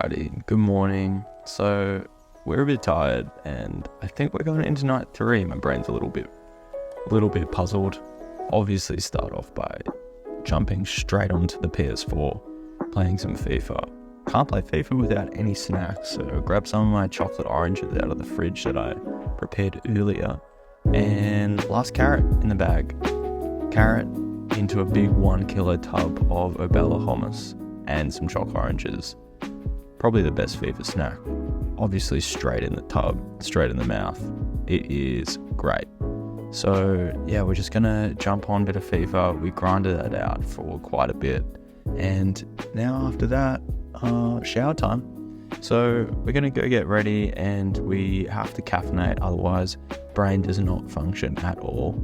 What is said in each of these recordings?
Alrighty, good morning. So we're a bit tired and I think we're going into night 3. My brain's a little bit puzzled. Obviously start off by jumping straight onto the PS4, playing some FIFA. Can't play FIFA without any snacks, so grab some of my chocolate oranges out of the fridge that I prepared earlier, and last carrot in the bag. Carrot into a big 1 kilo tub of Obella hummus and some chocolate oranges. Probably the best FIFA snack. Obviously straight in the tub, straight in the mouth. It is great. So yeah, we're just gonna jump on a bit of FIFA. We grinded that out for quite a bit, and now after that, shower time. So we're gonna go get ready, and we have to caffeinate, otherwise brain does not function at all.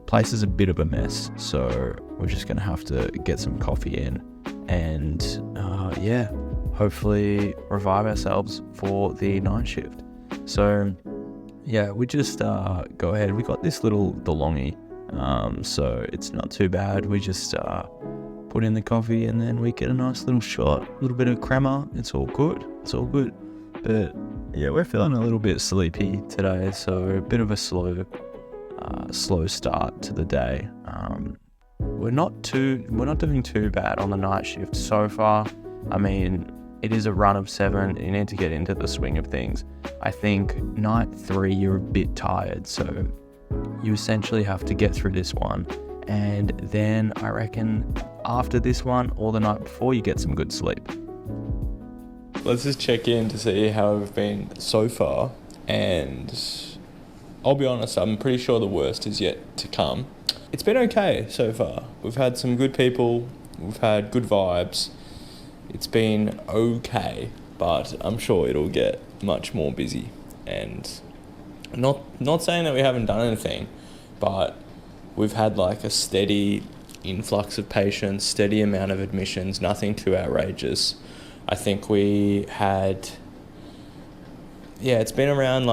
Place is a bit of a mess, so we're just gonna have to get some coffee in, and hopefully revive ourselves for the night shift. So yeah, we just go ahead. We got this little DeLonghi, so it's not too bad. We just put in the coffee and then we get a nice little shot, a little bit of crema. It's all good. But yeah, we're feeling a little bit sleepy today, so a bit of a slow start to the day. We're not doing too bad on the night shift so far. I mean, it is a run of 7. You need to get into the swing of things. I think night 3 you're a bit tired, so you essentially have to get through this one, and then I reckon after this one or the night before you get some good sleep. Let's just check in to see how we've been so far, and I'll be honest, I'm pretty sure the worst is yet to come. It's been okay so far. We've had some good people, we've had good vibes. It's been okay, but I'm sure it'll get much more busy. And not saying that we haven't done anything, but we've had like a steady influx of patients, steady amount of admissions, nothing too outrageous. I think we had, it's been around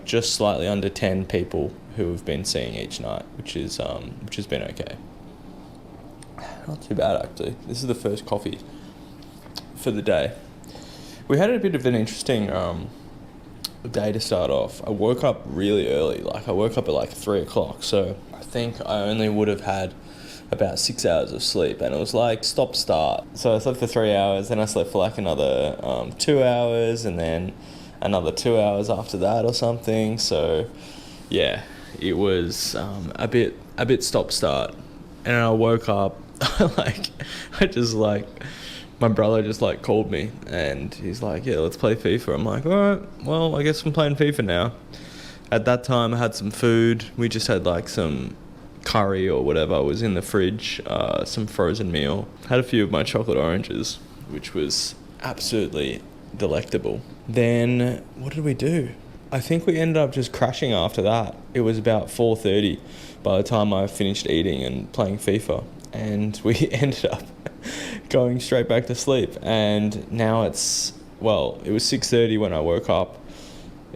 just slightly under 10 people who have been seeing each night, which has been okay. Not too bad actually. This is the first coffee for the day. We had a bit of an interesting day to start off. I woke up really early. I woke up at 3 o'clock, so I think I only would have had about 6 hours of sleep, and it was stop start. So I slept for 3 hours, then I slept for another 2 hours, and then another 2 hours after that or something. So yeah, it was a bit stop start, and I woke up my brother just called me and he's like, yeah, let's play FIFA. I'm like, all right, well, I guess I'm playing FIFA now. At that time I had some food. We just had some curry or whatever was in the fridge, some frozen meal. Had a few of my chocolate oranges, which was absolutely delectable. Then what did we do? I think we ended up just crashing after that. It was about 4:30 by the time I finished eating and playing FIFA, and we ended up going straight back to sleep. And now it was 6:30 when I woke up.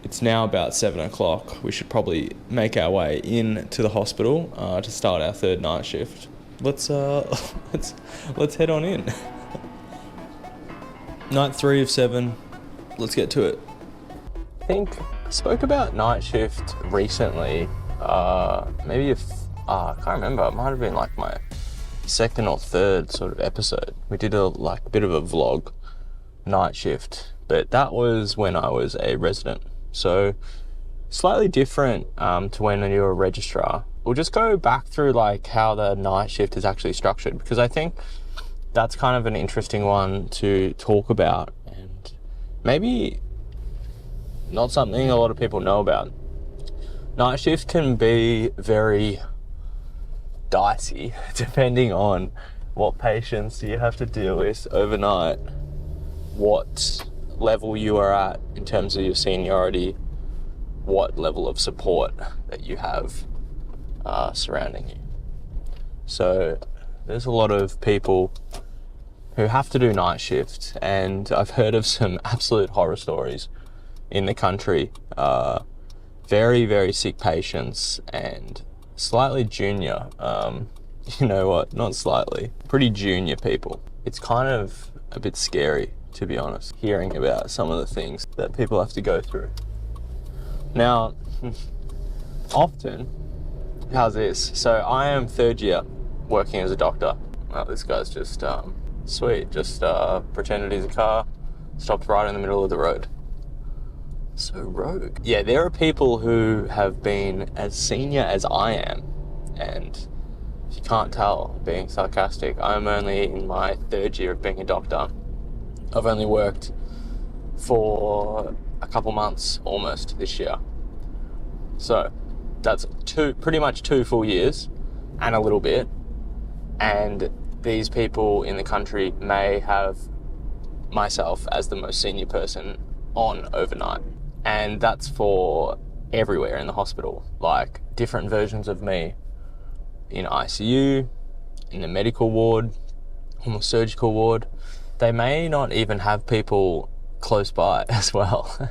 It's now about 7 o'clock. We should probably make our way in to the hospital to start our 3rd night shift. Let's head on in. Night 3 of 7. Let's get to it. I think I spoke about night shift recently. I can't remember. It might have been my 2nd or 3rd sort of episode. We did a bit of a vlog night shift, but that was when I was a resident. So slightly different to when you were a registrar. We'll just go back through how the night shift is actually structured, because I think that's kind of an interesting one to talk about, and maybe not something a lot of people know about. Night shift can be very dicey depending on what patients you have to deal with overnight, what level you are at in terms of your seniority, what level of support that you have surrounding you. So there's a lot of people who have to do night shift, and I've heard of some absolute horror stories in the country. Very, very sick patients and slightly junior, not slightly, pretty junior people it's kind of a bit scary, to be honest, hearing about some of the things that people have to go through. Now, often, how's this? So I am third year working as a doctor. Well, this guy's just sweet, just pretended he's a car, stopped right in the middle of the road. So rogue. Yeah, there are people who have been as senior as I am, and if you can't tell, being sarcastic, I'm only in my third year of being a doctor. I've only worked for a couple months almost this year. So that's pretty much 2 full years and a little bit. And these people in the country may have myself as the most senior person on overnight. And that's for everywhere in the hospital, like different versions of me in ICU, in the medical ward, on the surgical ward. They may not even have people close by as well,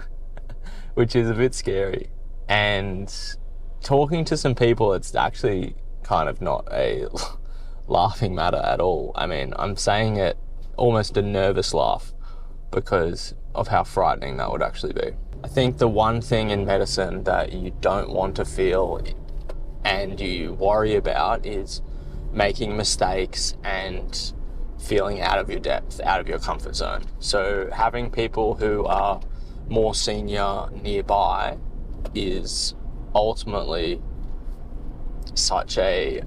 which is a bit scary. And talking to some people, it's actually kind of not a laughing matter at all. I mean, I'm saying it almost a nervous laugh because of how frightening that would actually be. I think the one thing in medicine that you don't want to feel and you worry about is making mistakes and feeling out of your depth, out of your comfort zone. So having people who are more senior nearby is ultimately such a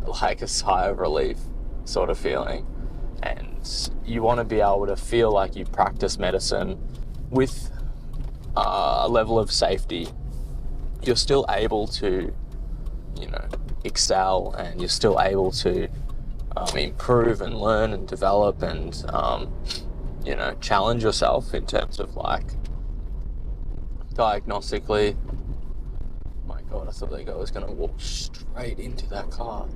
sigh of relief sort of feeling. And you want to be able to feel like you practice medicine with a level of safety. You're still able to, excel, and you're still able to improve and learn and develop and, challenge yourself in terms of diagnostically. My God, I thought that guy was going to walk straight into that car.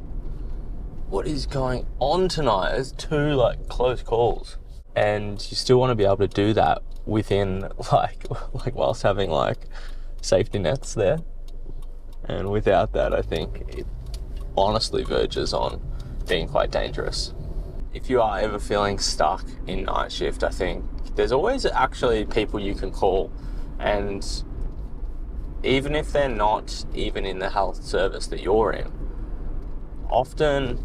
What is going on tonight? There's 2 close calls, and you still want to be able to do that within whilst having safety nets there. And without that, I think it honestly verges on being quite dangerous. If you are ever feeling stuck in night shift, I think there's always actually people you can call, and even if they're not even in the health service that you're in, often,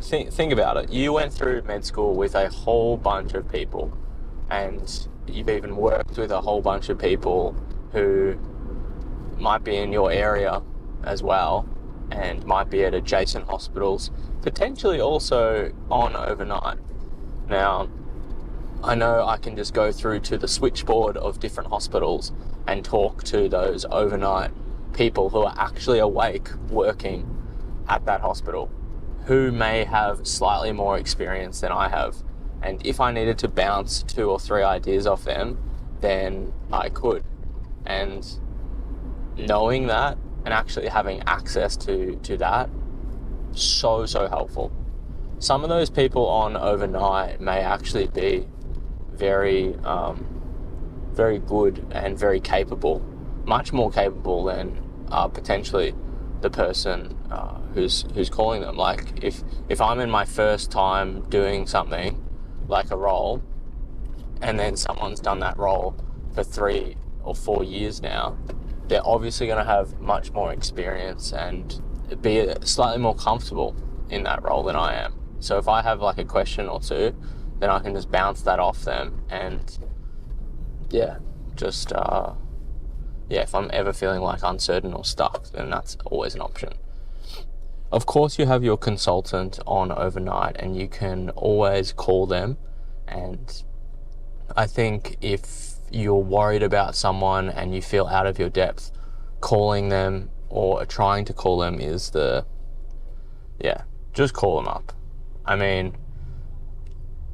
think about it. You went through med school with a whole bunch of people, and you've even worked with a whole bunch of people who might be in your area as well, and might be at adjacent hospitals, potentially also on overnight. Now, I know I can just go through to the switchboard of different hospitals and talk to those overnight people who are actually awake working at that hospital, who may have slightly more experience than I have. And if I needed to bounce 2 or 3 ideas off them, then I could. And knowing that and actually having access to that, so helpful. Some of those people on overnight may actually be very, very good and very capable, much more capable than potentially the person who's calling them. If I'm in my first time doing something like a role, and then someone's done that role for 3 or 4 years now, they're obviously going to have much more experience and be slightly more comfortable in that role than I am. So if I have a question or 2, then I can just bounce that off them, and if I'm ever feeling uncertain or stuck, then that's always an option. Of course, you have your consultant on overnight, and you can always call them. And I think if you're worried about someone and you feel out of your depth, calling them or trying to call them is just call them up. I mean,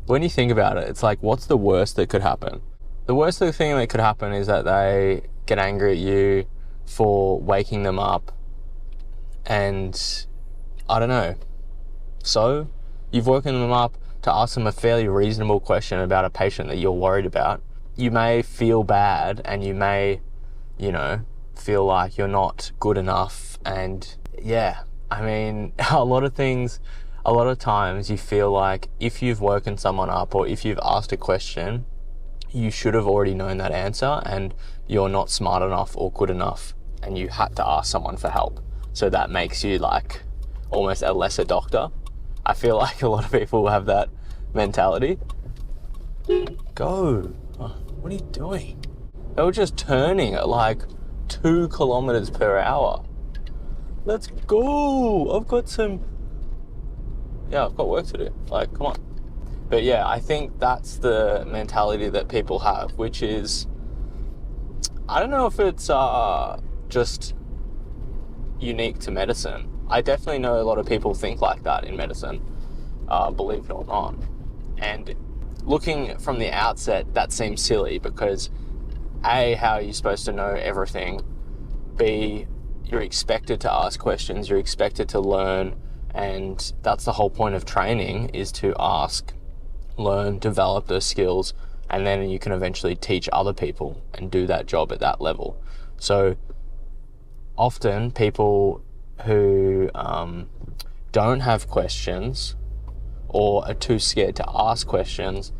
when you think about it, it's what's the worst that could happen? The worst thing that could happen is that they get angry at you for waking them up, and I don't know. So you've woken them up to ask them a fairly reasonable question about a patient that you're worried about. You may feel bad, and you may, feel like you're not good enough. And a lot of things a lot of times you feel like if you've woken someone up or if you've asked a question, you should have already known that answer and you're not smart enough or good enough and you had to ask someone for help. So that makes you like almost a lesser doctor. I feel like a lot of people have that mentality. Go. Oh, what are you doing? They were just turning at like 2 kilometers per hour. Let's go. I've got work to do. Like, come on. But yeah, I think that's the mentality that people have, which is, I don't know if it's just unique to medicine. I definitely know a lot of people think like that in medicine, believe it or not. And looking from the outset, that seems silly because A, how are you supposed to know everything? B, you're expected to ask questions, you're expected to learn, and that's the whole point of training, is to ask, learn, develop those skills, and then you can eventually teach other people and do that job at that level. So often people who don't have questions or are too scared to ask questions,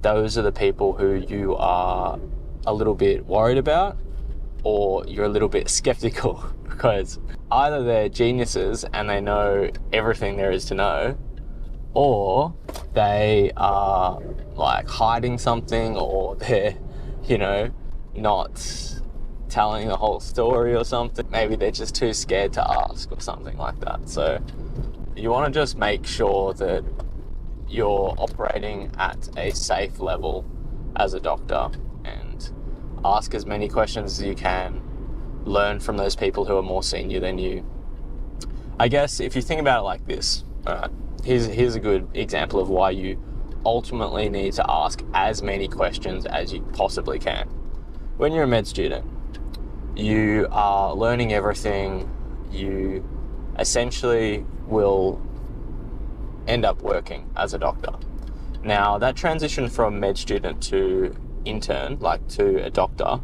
those are the people who you are a little bit worried about or you're a little bit skeptical because either they're geniuses and they know everything there is to know, or they are like hiding something, or they're, not telling the whole story or something. Maybe they're just too scared to ask or something like that. So you want to just make sure that you're operating at a safe level as a doctor and ask as many questions as you can, learn from those people who are more senior than you. I guess if you think about it like this, here's a good example of why you ultimately need to ask as many questions as you possibly can. When you're a med student, you are learning everything. You essentially will end up working as a doctor. Now, that transition from med student to intern, like to a doctor,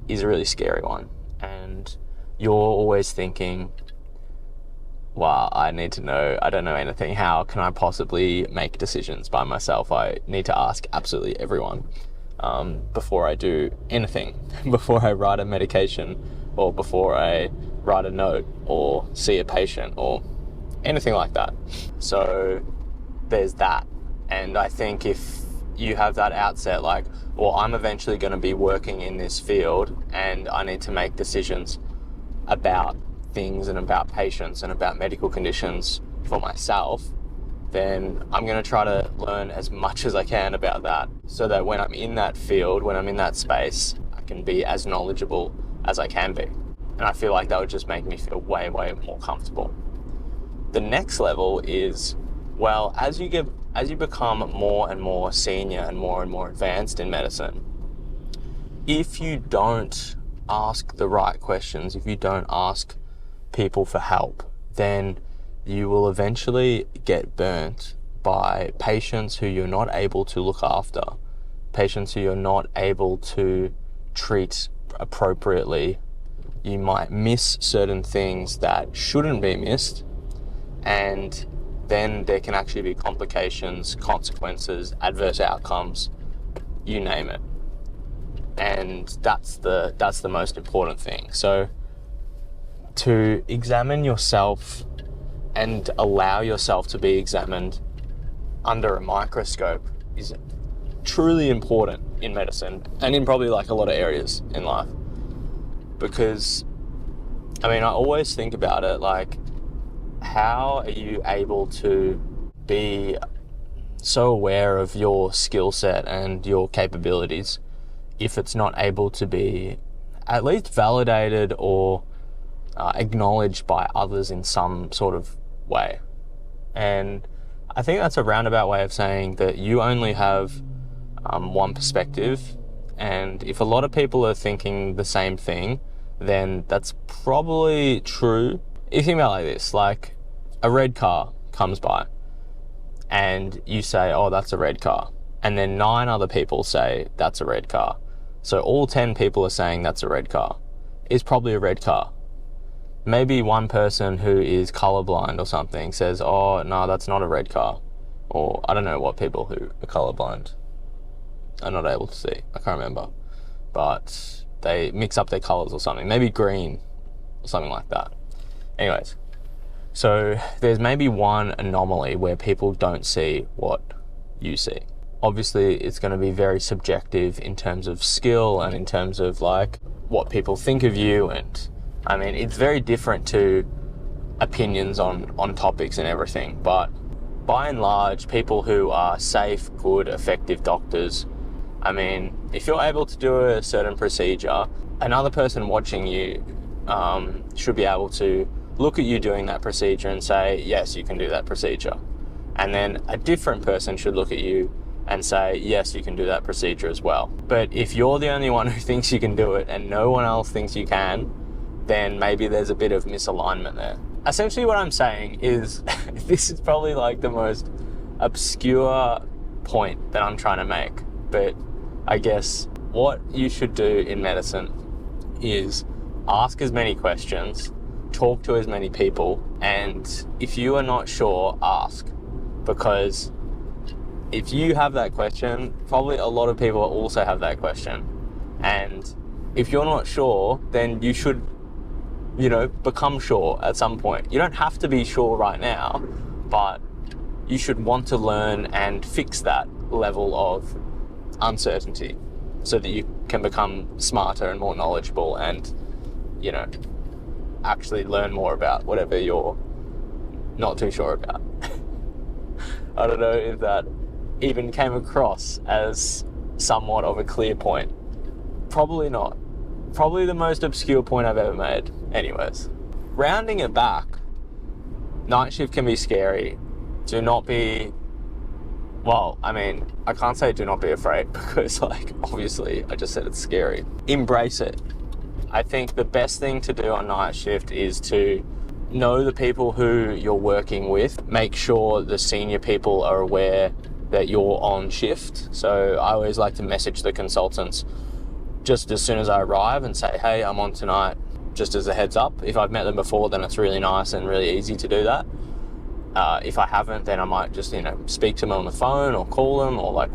is a really scary one. And you're always thinking, wow, I don't know anything. How can I possibly make decisions by myself? I need to ask absolutely everyone before I do anything, before I write a medication or before I write a note or see a patient or anything like that. So there's that. And I think if you have that outset, like, well, I'm eventually going to be working in this field and I need to make decisions about things and about patients and about medical conditions for myself, then I'm going to try to learn as much as I can about that so that when I'm in that field, when I'm in that space, I can be as knowledgeable as I can be. And I feel like that would just make me feel way, way more comfortable. The next level is, well, as you become more and more senior and more advanced in medicine, if you don't ask the right questions, if you don't ask people for help, then you will eventually get burnt by patients who you're not able to look after, patients who you're not able to treat appropriately. You might miss certain things that shouldn't be missed, and then there can actually be complications, consequences, adverse outcomes, you name it. And that's the most important thing. So to examine yourself and allow yourself to be examined under a microscope is truly important in medicine and in probably like a lot of areas in life. Because, I always think about it like, how are you able to be so aware of your skill set and your capabilities if it's not able to be at least validated or acknowledged by others in some sort of way? And I think that's a roundabout way of saying that you only have one perspective, and if a lot of people are thinking the same thing, then that's probably true. If you think about it like this, like a red car comes by and you say, oh, that's a red car. And then 9 other people say that's a red car. So all 10 people are saying that's a red car. It's probably a red car. maybe one person who is colorblind or something says, oh, no, that's not a red car. Or I don't know what people who are colorblind are not able to see. I can't remember. But they mix up their colors or something. Maybe green or something like that. Anyways, so there's maybe one anomaly where people don't see what you see. Obviously, it's going to be very subjective in terms of skill and in terms of like what people think of you. And I mean, it's very different to opinions on topics and everything. But by and large, people who are safe, good, effective doctors, I mean, if you're able to do a certain procedure, another person watching you should be able to look at you doing that procedure and say, yes, you can do that procedure. And then a different person should look at you and say, yes, you can do that procedure as well. But if you're the only one who thinks you can do it and no one else thinks you can, then maybe there's a bit of misalignment there. Essentially what I'm saying is, this is probably like the most obscure point that I'm trying to make, but I guess what you should do in medicine is ask as many questions, talk to as many people, and if you are not sure, ask. Because if you have that question, probably a lot of people also have that question. And if you're not sure, then you should, become sure at some point. You don't have to be sure right now, but you should want to learn and fix that level of uncertainty so that you can become smarter and more knowledgeable and, actually learn more about whatever you're not too sure about. I don't know if that even came across as somewhat of a clear point. Probably not. Probably the most obscure point I've ever made. Anyways, rounding it back, night shift can be scary. Do not be, I can't say do not be afraid because obviously I just said it's scary. Embrace it. I think the best thing to do on night shift is to know the people who you're working with. Make sure the senior people are aware that you're on shift. So I always like to message the consultants just as soon as I arrive and say, hey, I'm on tonight, just as a heads up. If I've met them before, then it's really nice and really easy to do that. If I haven't, then I might just, speak to them on the phone or call them or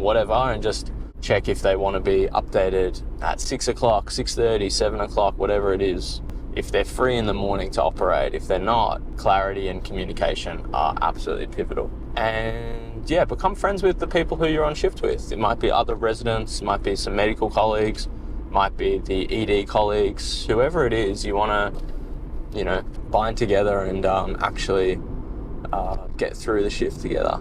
whatever and just check if they want to be updated at 6 o'clock, 6:30, 7 o'clock, whatever it is. If they're free in the morning to operate. If they're not, clarity and communication are absolutely pivotal. And yeah, become friends with the people who you're on shift with. It might be other residents, might be some medical colleagues, might be the ED colleagues, whoever it is, you want to, bind together and actually get through the shift together.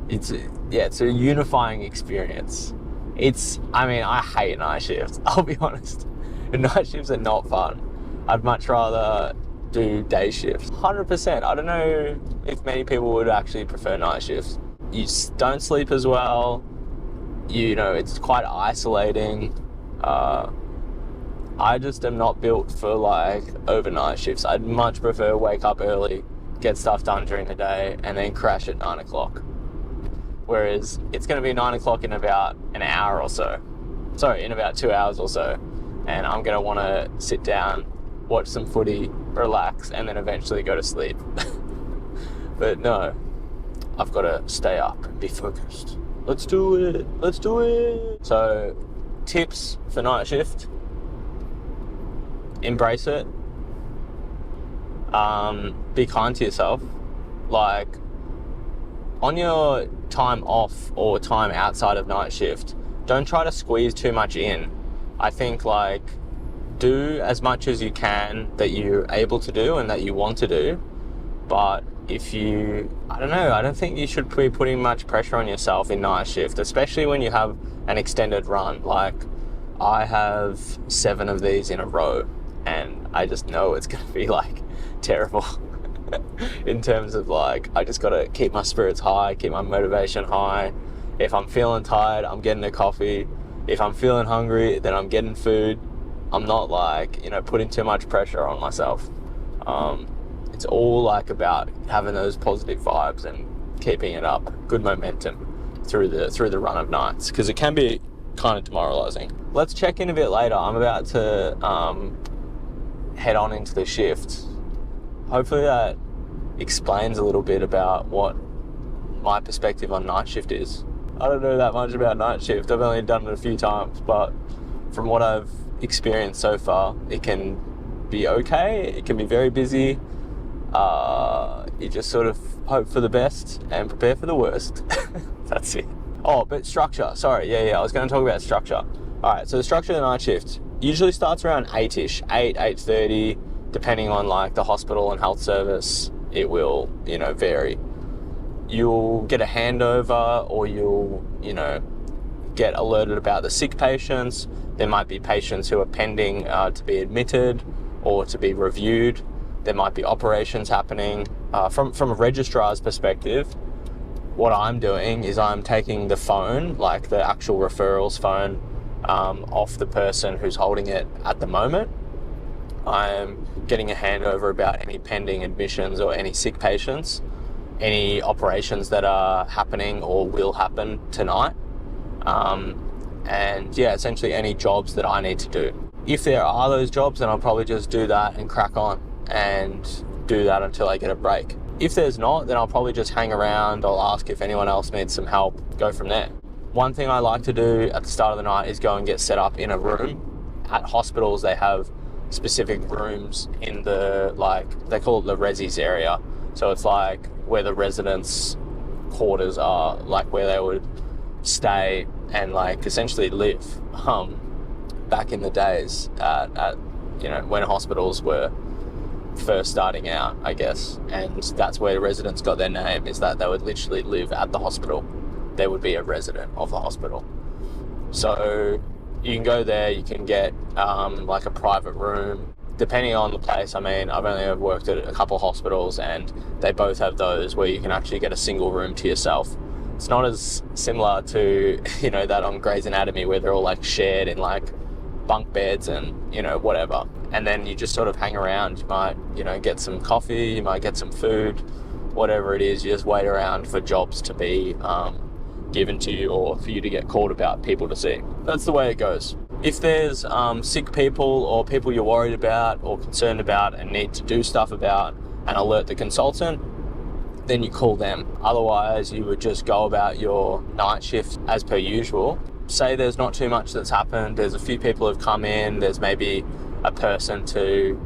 It's a unifying experience. I hate night shifts, I'll be honest. Night shifts are not fun. I'd much rather do day shifts. 100%. I don't know if many people would actually prefer night shifts. You don't sleep as well. It's quite isolating. I just am not built for overnight shifts. I'd much prefer wake up early, get stuff done during the day, and then crash at 9 o'clock. Whereas it's going to be 9 o'clock in about an hour or so. Sorry, in about 2 hours or so. And I'm going to want to sit down, watch some footy, relax, and then eventually go to sleep. But no, I've got to stay up and be focused. Let's do it. So, tips for night shift. Embrace it. Be kind to yourself. On your time off or time outside of night shift, don't try to squeeze too much in. I think do as much as you can that you're able to do and that you want to do. But I don't think you should be putting much pressure on yourself in night shift, especially when you have an extended run. I have 7 of these in a row and I just know it's going to be terrible in terms of I just got to keep my spirits high, keep my motivation high. If I'm feeling tired, I'm getting a coffee. If I'm feeling hungry, then I'm getting food. I'm not putting too much pressure on myself. It's all about having those positive vibes and keeping it up, good momentum through the run of nights, because it can be kind of demoralizing. Let's check in a bit later. I'm about to head on into the shift. Hopefully that explains a little bit about what my perspective on night shift is. I don't know that much about night shift. I've only done it a few times, but from what I've experienced so far, it can be okay. It can be very busy. You just sort of hope for the best and prepare for the worst. That's it. Oh, but structure. Sorry. Yeah. I was going to talk about structure. All right. So the structure of the night shift usually starts around 8-ish, 8:30, depending on like the hospital and health service. It will, vary. You'll get a handover, or you'll, get alerted about the sick patients. There might be patients who are pending to be admitted or to be reviewed. There might be operations happening. From a registrar's perspective, what I'm doing is I'm taking the phone, like the actual referrals phone, off the person who's holding it at the moment. I'm getting a handover about any pending admissions or any sick patients, any operations that are happening or will happen tonight. And yeah, essentially any jobs that I need to do. If there are those jobs, then I'll probably just do that and crack on and do that until I get a break. If there's not, then I'll probably just hang around. I'll ask if anyone else needs some help, go from there. One thing I like to do at the start of the night is go and get set up in a room. At hospitals, they have specific rooms in the, they call it the resis area. So it's like where the residents' quarters are, like where they would stay and essentially live. Back in the days at when hospitals were first starting out, I guess, and that's where residents got their name, is that they would literally live at the hospital. They would be a resident of the hospital. So you can go there, you can get a private room, depending on the place. I mean, I've only ever worked at a couple of hospitals, and they both have those where you can actually get a single room to yourself. It's not as similar to, that on Grey's Anatomy where they're all shared in bunk beds and, whatever. And then you just sort of hang around. You might, get some coffee, you might get some food, whatever it is. You just wait around for jobs to be given to you, or for you to get called about, people to see. That's the way it goes. If there's sick people or people you're worried about or concerned about and need to do stuff about and alert the consultant, then you call them. Otherwise, you would just go about your night shift as per usual. Say there's not too much that's happened, there's a few people who've come in, there's maybe a person to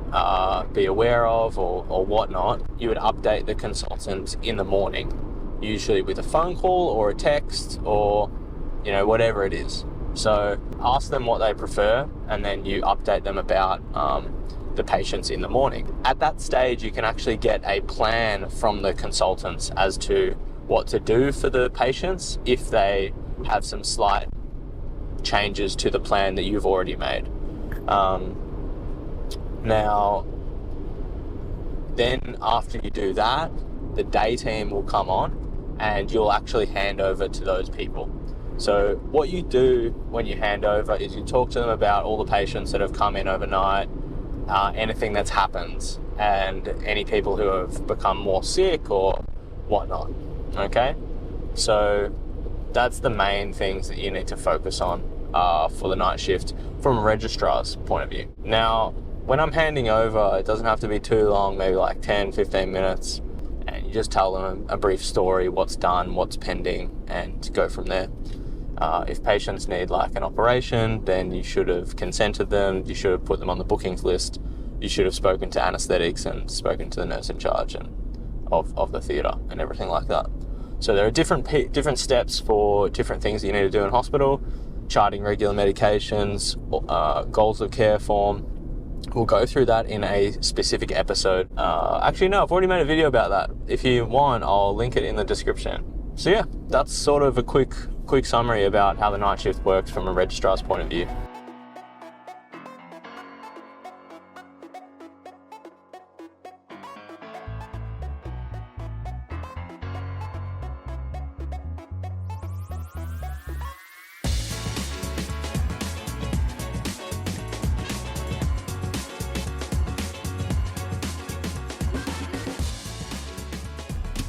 be aware of or whatnot. You would update the consultant in the morning, usually with a phone call or a text or, whatever it is. So ask them what they prefer, and then you update them about the patients in the morning. At that stage, you can actually get a plan from the consultants as to what to do for the patients if they have some slight changes to the plan that you've already made. Now, then after you do that, the day team will come on and you'll actually hand over to those people. So what you do when you hand over is you talk to them about all the patients that have come in overnight, anything that's happened, and any people who have become more sick or whatnot. Okay? So that's the main things that you need to focus on for the night shift from a registrar's point of view. Now, when I'm handing over, it doesn't have to be too long, maybe 10-15 minutes, and you just tell them a brief story, what's done, what's pending, and go from there. If patients need an operation, then you should have consented them, you should have put them on the bookings list, you should have spoken to anaesthetics and spoken to the nurse in charge and of the theatre and everything like that. So there are different steps for different things that you need to do in hospital. Charting regular medications, goals of care form. We'll go through that in a specific episode. Actually, no, I've already made a video about that. If you want, I'll link it in the description. So yeah, that's sort of a quick summary about how the night shift works from a registrar's point of view.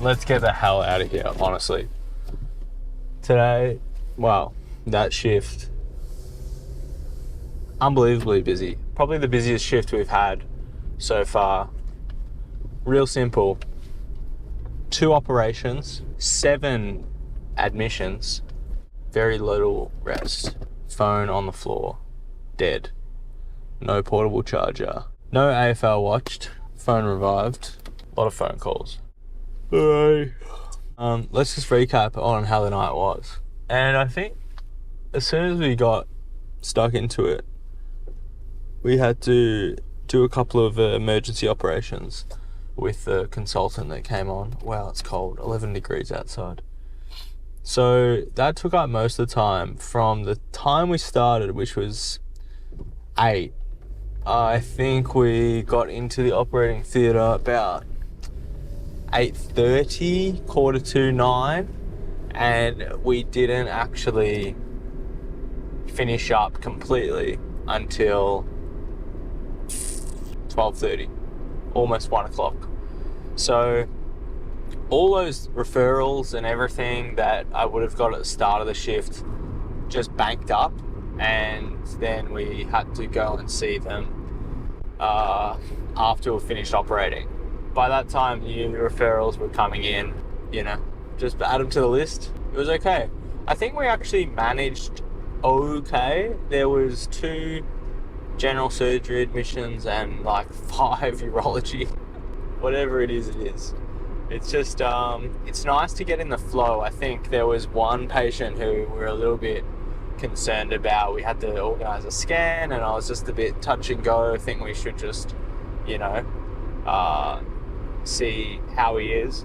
Let's get the hell out of here, honestly. Today, wow, that shift, unbelievably busy. Probably the busiest shift we've had so far. Real simple. 2 operations, 7 admissions, very little rest. Phone on the floor, dead. No portable charger. No AFL watched, phone revived. A lot of phone calls. Alright. Let's just recap on how the night was. And I think as soon as we got stuck into it, we had to do a couple of emergency operations with the consultant that came on. Wow, it's cold, 11 degrees outside. So that took up most of the time. From the time we started, which was 8, I think we got into the operating theatre about 8:30, 8:45, and we didn't actually finish up completely until 12:30, almost 1 o'clock. So all those referrals and everything that I would have got at the start of the shift just banked up, and then we had to go and see them after we finished operating. By that time, new referrals were coming in, just add them to the list. It was okay. I think we actually managed okay. There was 2 general surgery admissions and like 5 urology. Whatever it is, it is. It's just, it's nice to get in the flow. I think there was one patient who we were a little bit concerned about. We had to organise a scan, and I was just a bit touch and go. I think we should just, see how he is.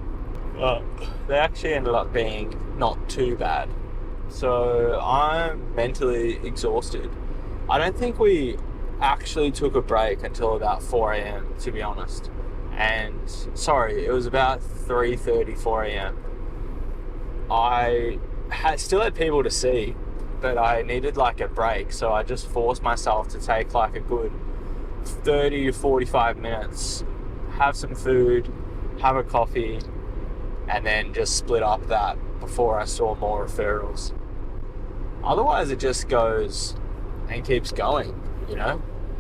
They actually ended up being not too bad. So I'm mentally exhausted. I don't think we actually took a break until about 4 a.m, to be honest. And sorry, it was about 3:30, 4 a.m. I still had people to see, but I needed like a break, so I just forced myself to take like a good 30 to 45 minutes, have some food, have a coffee, and then just split up that before I saw more referrals. Otherwise it just goes and keeps going,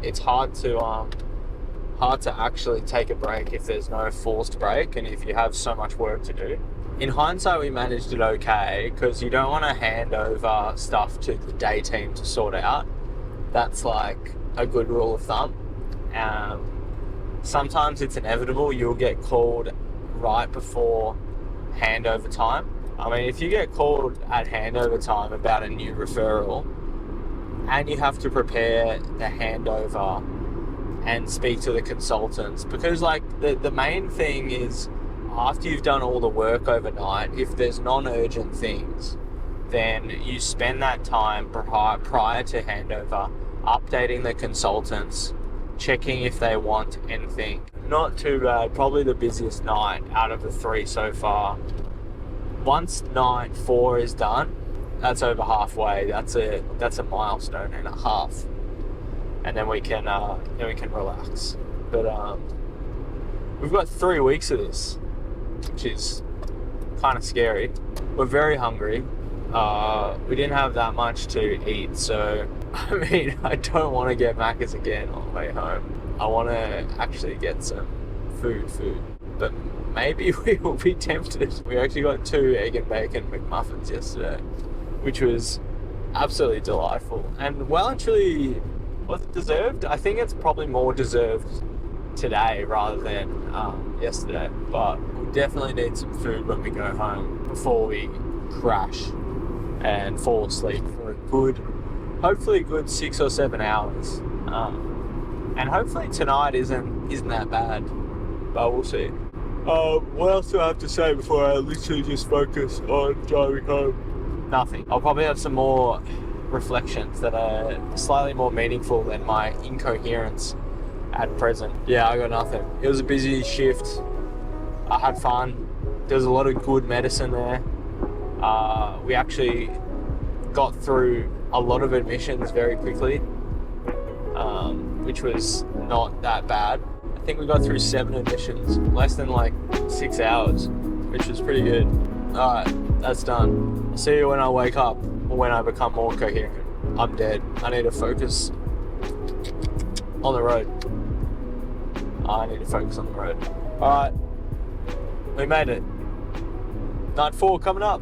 It's hard to actually take a break if there's no forced break and if you have so much work to do. In hindsight, we managed it okay because you don't want to hand over stuff to the day team to sort out. That's like a good rule of thumb. Sometimes it's inevitable. You'll get called right before handover time. I mean, if you get called at handover time about a new referral and you have to prepare the handover and speak to the consultants, because like the main thing is after you've done all the work overnight, if there's non-urgent things, then you spend that time prior to handover updating the consultants, checking if they want anything. Not too bad, probably the busiest night out of the 3 so far. Once night 4 is done, that's over halfway. That's a milestone and a half. And then we can relax. But we've got 3 weeks of this, which is kind of scary. We're very hungry. We didn't have that much to eat, so I mean, I don't want to get Macca's again on the way home. I want to actually get some food, but maybe we will be tempted. We actually got 2 egg and bacon McMuffins yesterday, which was absolutely delightful and well and truly. Was it deserved? I think it's probably more deserved today rather than yesterday. But we definitely need some food when we go home before we crash and fall asleep for a good, hopefully a good 6 or 7 hours. And hopefully tonight isn't that bad, but we'll see. What else do I have to say before I literally just focus on driving home? Nothing. I'll probably have some more reflections that are slightly more meaningful than my incoherence at present. Yeah, I got nothing. It was a busy shift. I had fun. There was a lot of good medicine there. We actually got through a lot of admissions very quickly, which was not that bad. I think we got through 7 admissions, less than like 6 hours, which was pretty good. Alright, that's done. I'll see you when I wake up. When I become more coherent. I'm dead. I need to focus on the road. I need to focus on the road. Alright. We made it. Night 4 coming up.